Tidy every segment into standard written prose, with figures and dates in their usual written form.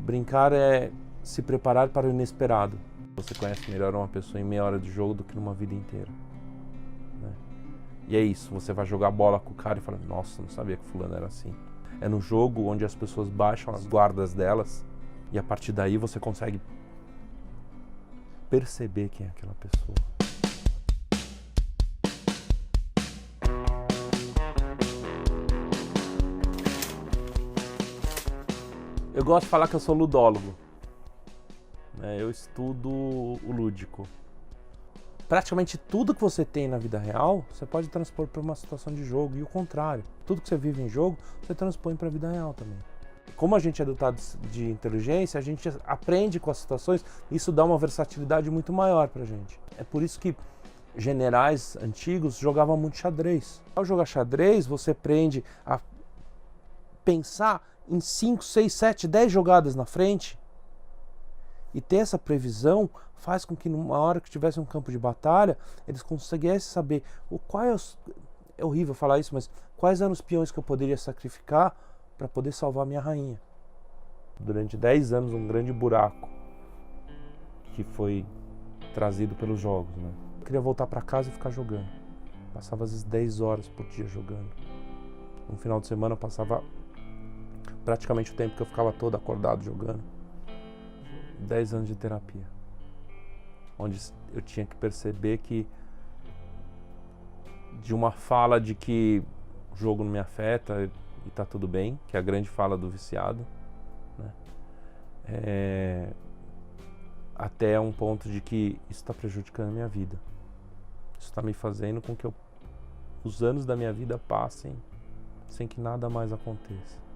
Brincar é se preparar para o inesperado. Você conhece melhor uma pessoa em meia hora de jogo do que numa vida inteira, né? E é isso, você vai jogar bola com o cara e fala, nossa, não sabia que fulano era assim. É no jogo onde as pessoas baixam as guardas delas e a partir daí você consegue perceber quem é aquela pessoa. Eu gosto de falar que eu sou ludólogo, né? Eu estudo o lúdico. Praticamente tudo que você tem na vida real, você pode transpor para uma situação de jogo e o contrário. Tudo que você vive em jogo, você transpõe para a vida real também. Como a gente é dotado de inteligência, a gente aprende com as situações, isso dá uma versatilidade muito maior para a gente. É por isso que generais antigos jogavam muito xadrez. Ao jogar xadrez, você aprende a pensar em 5, 6, 7, 10 jogadas na frente e ter essa previsão faz com que numa hora que tivesse um campo de batalha, eles conseguissem saber é horrível falar isso, mas quais eram os peões que eu poderia sacrificar para poder salvar minha rainha. Durante 10 anos, um grande buraco que foi trazido pelos jogos, né? Eu queria voltar para casa e ficar jogando. Passava às vezes 10 horas por dia jogando. No final de semana eu passava praticamente o tempo que eu ficava todo acordado jogando. 10 anos de terapia. Onde eu tinha que perceber que de uma fala de que o jogo não me afeta e tá tudo bem, que é a grande fala do viciado, né? Até um ponto de que isso está prejudicando a minha vida. Isso está me fazendo com que os anos da minha vida passem sem que nada mais aconteça.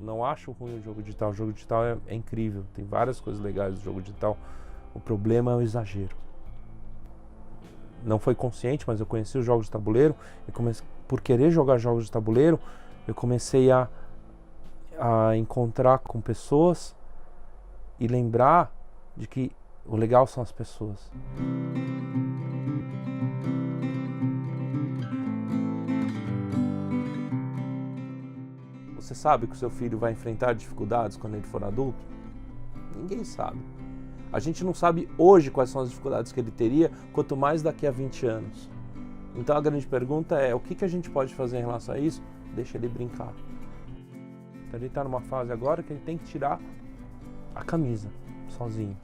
Não acho ruim o jogo digital. O jogo digital é incrível. Tem várias coisas legais do jogo digital. O problema é o exagero. Não foi consciente, mas eu conheci os jogos de tabuleiro. E por querer jogar jogos de tabuleiro, eu comecei a encontrar com pessoas e lembrar de que o legal são as pessoas. Você sabe que o seu filho vai enfrentar dificuldades quando ele for adulto? Ninguém sabe. A gente não sabe hoje quais são as dificuldades que ele teria, quanto mais daqui a 20 anos. Então a grande pergunta é, o que a gente pode fazer em relação a isso? Deixa ele brincar. Então ele está numa fase agora que ele tem que tirar a camisa sozinho.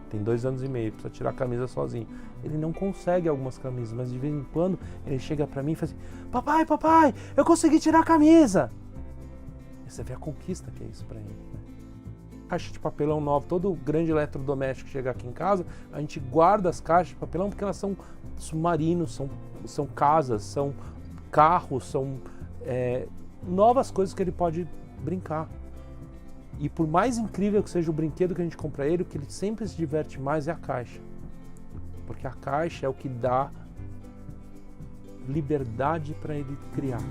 Tem 2 anos e meio, precisa tirar a camisa sozinho. Ele não consegue algumas camisas, mas de vez em quando ele chega para mim e fala assim, papai, eu consegui tirar a camisa. Você vê a conquista que é isso para ele, né? Caixa de papelão nova, todo grande eletrodoméstico que chega aqui em casa, a gente guarda as caixas de papelão porque elas são submarinos, são casas, são carros, são novas coisas que ele pode brincar. E por mais incrível que seja o brinquedo que a gente compra ele, o que ele sempre se diverte mais é a caixa. Porque a caixa é o que dá liberdade para ele criar.